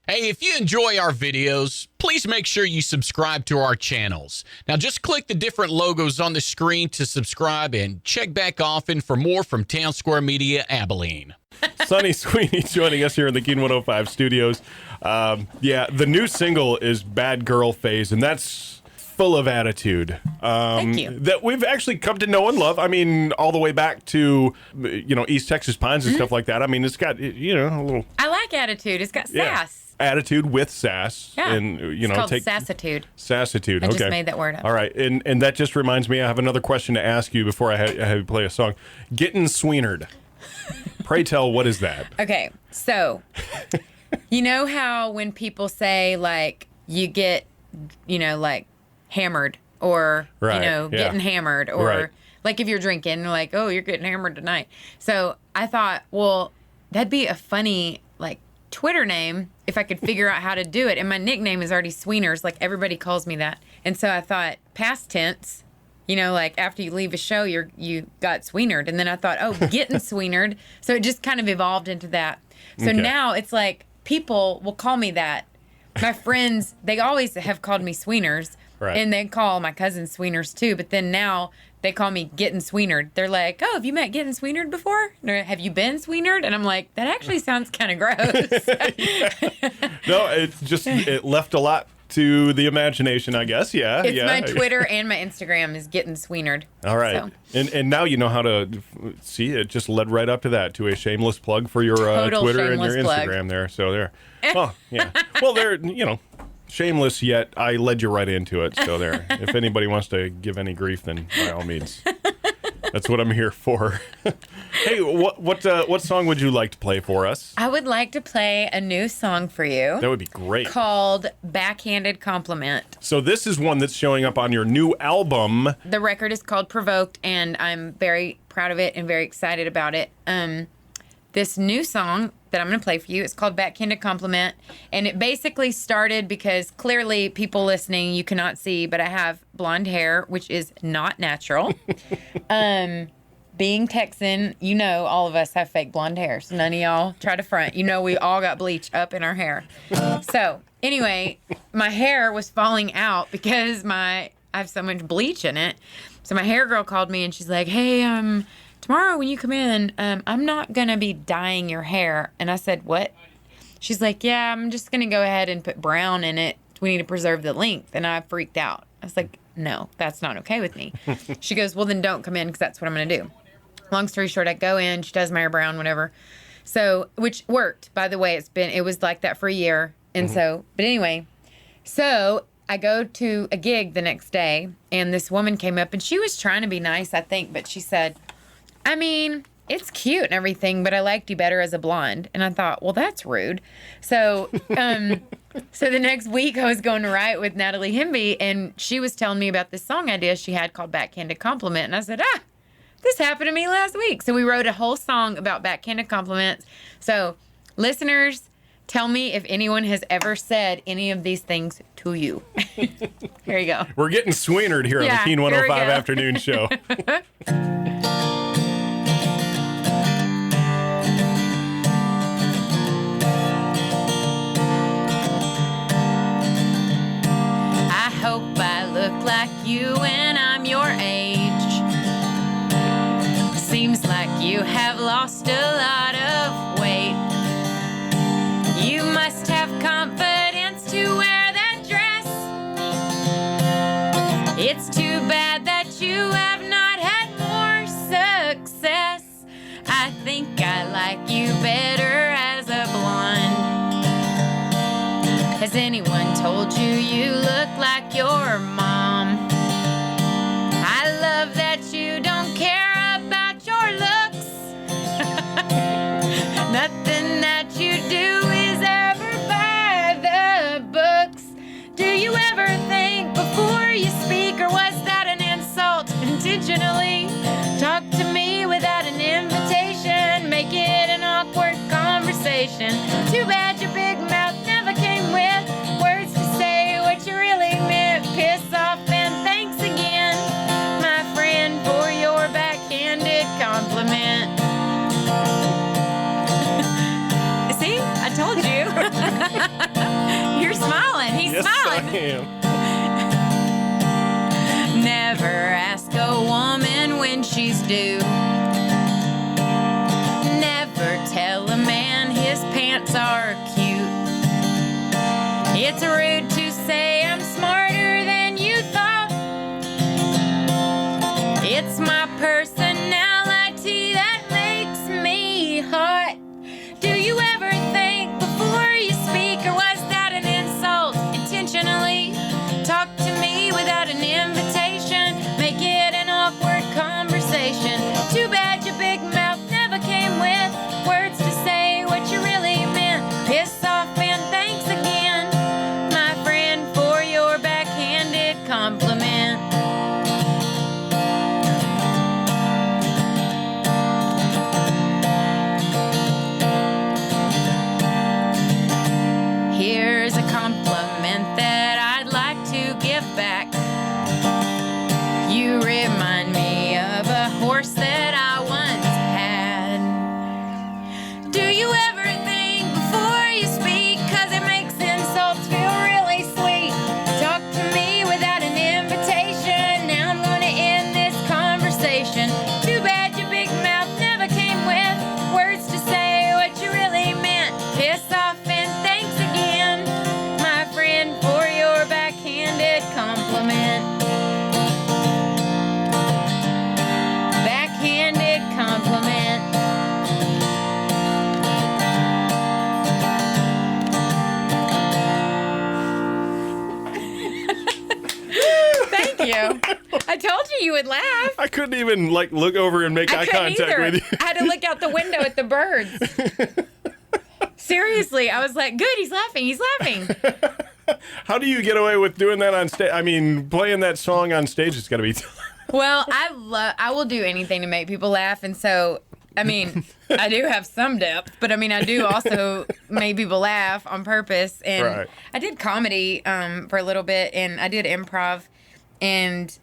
Hey, if you enjoy our videos, please make sure you subscribe to our channels. Now, just click the different logos on the screen to subscribe and check back often for more from Town Square Media, Abilene. Sonny Sweeney joining us here in the KEAN 105 studios. The new single is Bad Girl Phase, and that's full of attitude. Thank you. That we've actually come to know and love. I mean, all the way back to, East Texas Pines and stuff like that. I mean, it's got, a little... I like attitude. It's got sass. Attitude with sass. Yeah. And, it's called sassitude. Sassitude, I okay. just made that word up. All right, and that just reminds me, I have another question to ask you before I have you play a song. Getting sweenered. Pray tell, what is that? Okay, so, you know how when people say, like, you get, like, hammered or, getting hammered or, like, if you're drinking, like, oh, you're getting hammered tonight. So I thought, well, that'd be a funny, like, Twitter name if I could figure out how to do it. And my nickname is already Sweeners. Like, everybody calls me that. And so I thought, past tense, like after you leave a show, you got sweenered. And then I thought, oh, getting sweenered. So it just kind of evolved into that. So now it's like people will call me that. My friends, they always have called me Sweeners. Right. And they call my cousins Sweeners too. But then now they call me Getting Sweenered. They're like, oh, have you met Getting Sweenered before? Or have you been sweenered? And I'm like, that actually sounds kind of gross. No, it left a lot to the imagination, I guess. Yeah. It's my Twitter and my Instagram is Getting Sweenered. All right. So. And now you know how to see it. Just led right up to that, to a shameless plug for your Twitter and your Instagram plug. There. So there. Oh, yeah. Well, they're, shameless, yet I led you right into it. So there. If anybody wants to give any grief, then by all means. That's what I'm here for. Hey, what song would you like to play for us? I would like to play a new song for you. That would be great. Called Backhanded Compliment. So this is one that's showing up on your new album. The record is called Provoked, and I'm very proud of it and very excited about it. This new song that I'm going to play for you, it's called Backhanded Compliment, and it basically started because clearly people listening, you cannot see, but I have blonde hair, which is not natural. Being Texan, all of us have fake blonde hair, so none of y'all try to front. We all got bleach up in our hair. So anyway, my hair was falling out because I have so much bleach in it. So my hair girl called me and she's like, hey, tomorrow when you come in, I'm not going to be dyeing your hair. And I said, what? She's like, yeah, I'm just going to go ahead and put brown in it. We need to preserve the length. And I freaked out. I was like, no, that's not okay with me. She goes, well, then don't come in because that's what I'm going to do. Long story short, I go in. She does my hair brown, whatever. So, which worked, by the way. It was like that for a year. And but anyway, so I go to a gig the next day. And this woman came up and she was trying to be nice, I think. But she said, I mean, it's cute and everything, but I liked you better as a blonde. And I thought, well, that's rude. So, so the next week I was going to write with Natalie Hemby, and she was telling me about this song idea she had called Backhanded Compliment. And I said, this happened to me last week. So we wrote a whole song about backhanded compliments. So listeners, tell me if anyone has ever said any of these things to you. Here you go. We're getting sweenered here on the KEAN 105 afternoon show. Hope I look like you when I'm your age. Seems like you have lost a lot of weight. You must have confidence to wear that dress. It's too bad that you have not had more success. I think I like you better as a blonde. Has anyone told you you look like your mom? I love that you don't care about your looks. Nothing that you do is ever by the books. Do you ever think before you speak, or was that an insult intentionally? Talk to me without an invitation, make it an awkward conversation. Too bad your big mouth never came with words to say what you really meant. Piss off and thanks again, my friend, for your backhanded compliment. See, I told you. You're smiling. He's smiling. I am. Never ask a woman when she's due. Never tell a man his pants are cute. It's rude to say I'm smarter than you thought. It's my personality that makes me hot. Do you ever think before you speak, or was that an insult intentionally? Talk to me without an invitation, make it an awkward conversation. Too bad your big mouth never came with words to say what you really meant. Piss off and thanks again, my friend, for your backhanded compliment. Here's a compliment that I'd like to give back. You remind me of a horse that I once had. Do you ever think before you speak? 'Cause it makes insults feel really sweet. Talk to me without an invitation. Now I'm gonna end this conversation. Too bad your big mouth never came with words to say what you really meant. Piss off and thanks again, my friend, for your backhanded compliment. Backhanded compliment. Thank you. I told you would laugh. I couldn't even look over and make eye contact with you. I had to look out the window at the birds. Seriously, I was like, good, he's laughing. He's laughing. How do you get away with doing that on stage? I mean, playing that song on stage is got to be. Well, I will do anything to make people laugh, and so I mean, I do have some depth, but I mean, I do also make people laugh on purpose. And right. I did comedy for a little bit, and I did improv, and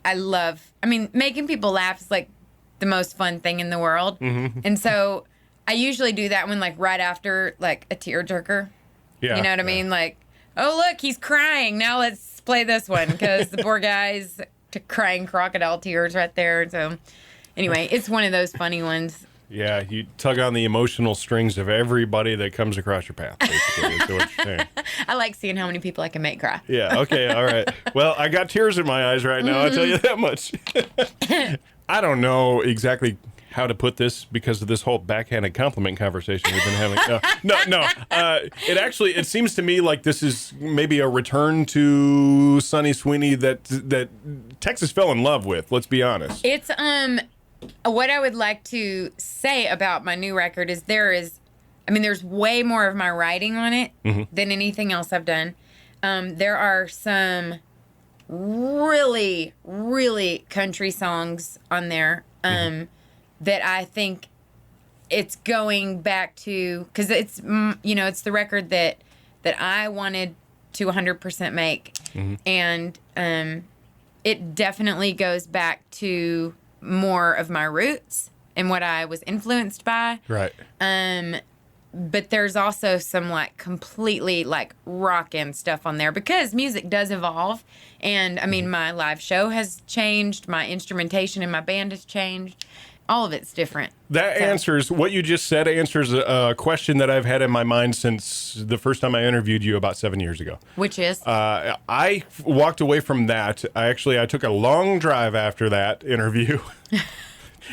making people laugh is like the most fun thing in the world. Mm-hmm. And so I usually do that when right after like a tearjerker. Yeah. You know what I mean? Like, oh, look, he's crying. Now let's play this one because the poor guy's crying crocodile tears right there. So anyway, it's one of those funny ones. Yeah, you tug on the emotional strings of everybody that comes across your path, basically, is what you're saying. I like seeing how many people I can make cry. Yeah, okay, all right. Well, I got tears in my eyes right now, I'll tell you that much. I don't know exactly how to put this because of this whole backhanded compliment conversation we've been having. It seems to me like this is maybe a return to Sonny Sweeney that Texas fell in love with, let's be honest. It's, what I would like to say about my new record is there's way more of my writing on it than anything else I've done. There are some really, really country songs on there that I think it's going back to, because it's, it's the record that I wanted to 100% make. And it definitely goes back to more of my roots and what I was influenced by. Right. But there's also some completely rockin' stuff on there because music does evolve. And I mean, my live show has changed. My instrumentation in my band has changed. All of it's different. What you just said answers a question that I've had in my mind since the first time I interviewed you about 7 years ago. Which is? I walked away from that. I took a long drive after that interview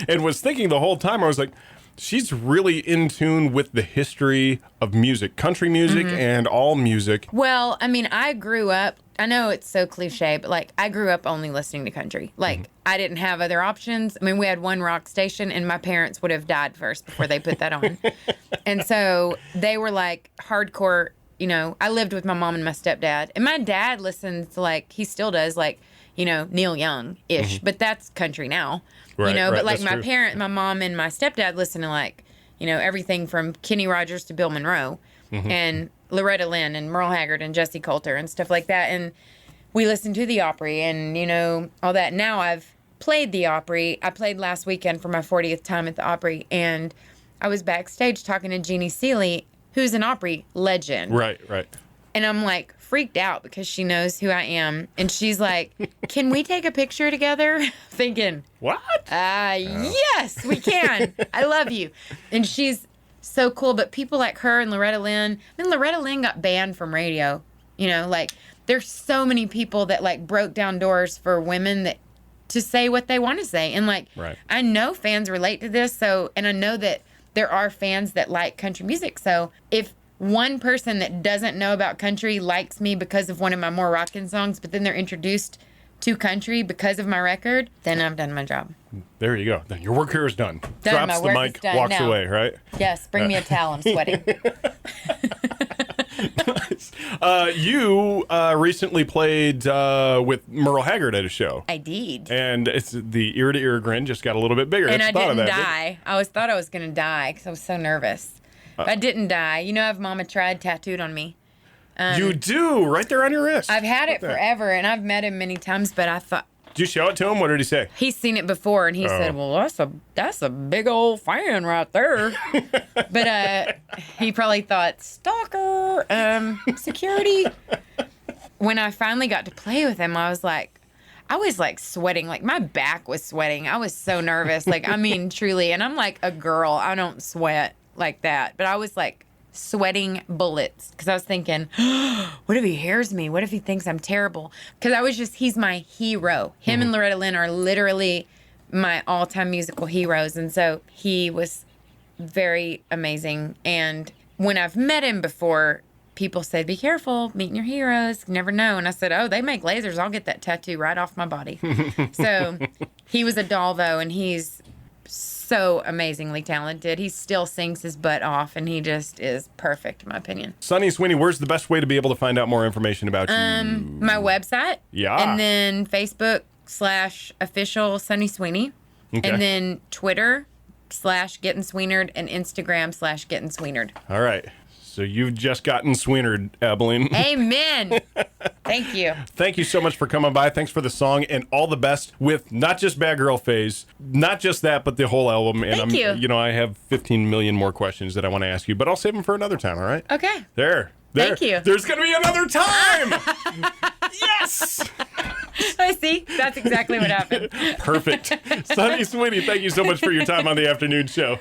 and was thinking the whole time, I was like, she's really in tune with the history of music, country music and all music. Well, I mean, I grew up, I know it's so cliche, but I grew up only listening to country. I didn't have other options. I mean, we had one rock station and my parents would have died first before they put that on. And so they were hardcore, I lived with my mom and my stepdad. And my dad listens to he still does Neil Young-ish, but that's country now. Right, but my my mom and my stepdad listen to everything from Kenny Rogers to Bill Monroe and Loretta Lynn and Merle Haggard and Jesse Coulter and stuff like that. And we listened to the Opry and, all that. Now I've played the Opry. I played last weekend for my 40th time at the Opry. And I was backstage talking to Jeannie Seeley, who's an Opry legend. Right. And I'm like freaked out because she knows who I am. And she's like, can we take a picture together? Thinking, what? Yes, we can. I love you. And she's so cool. But people like her and Loretta Lynn, Loretta Lynn got banned from radio. Like there's so many people that like broke down doors for women that to say what they want to say. And like, I know fans relate to this. And I know that there are fans that like country music. So if one person that doesn't know about country likes me because of one of my more rockin' songs, but then they're introduced to country because of my record, then I've done my job. There you go. Then your work here is done. Drops the mic, walks away, right? Yes, bring me a towel. I'm sweating. Nice. You recently played with Merle Haggard at a show. I did. And it's the ear-to-ear grin just got a little bit bigger. And I didn't die. I thought I was going to die because I was so nervous. But I didn't die. I have Mama Tried tattooed on me. You do, right there on your wrist. I've had it forever, and I've met him many times, but I thought... Did you show it to him? What did he say? He's seen it before, and he said, well, that's a big old fan right there. But he probably thought, stalker, security. When I finally got to play with him, I was sweating. Like, my back was sweating. I was so nervous. Like, truly. And I'm like a girl. I don't sweat like that. But I was like sweating bullets because I was thinking, what if he hears me? What if he thinks I'm terrible? Because he's my hero. Him and Loretta Lynn are literally my all-time musical heroes. And so he was very amazing. And when I've met him before, people said, be careful, meeting your heroes. You never know. And I said, oh, they make lasers. I'll get that tattoo right off my body. So he was a doll, though, and he's so amazingly talented. He still sings his butt off, and he just is perfect, in my opinion. Sonny Sweeney, where's the best way to be able to find out more information about you? My website. Yeah. And then Facebook/official Sonny Sweeney. Okay. And then Twitter/Getting Sweenered and Instagram/Getting Sweenered. All right. So you've just gotten sweenered, Abilene. Amen. Thank you. Thank you so much for coming by. Thanks for the song and all the best with not just Bad Girl Phase, not just that, but the whole album. And Thank you. I have 15 million more questions that I want to ask you, but I'll save them for another time, all right? Okay. There. Thank you. There's going to be another time. Yes. I see. That's exactly what happened. Perfect. Sonny Sweeney, thank you so much for your time on the afternoon show.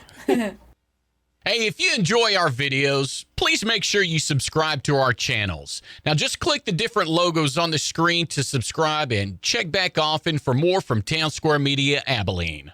Hey, if you enjoy our videos, please make sure you subscribe to our channels. Now, just click the different logos on the screen to subscribe and check back often for more from Town Square Media Abilene.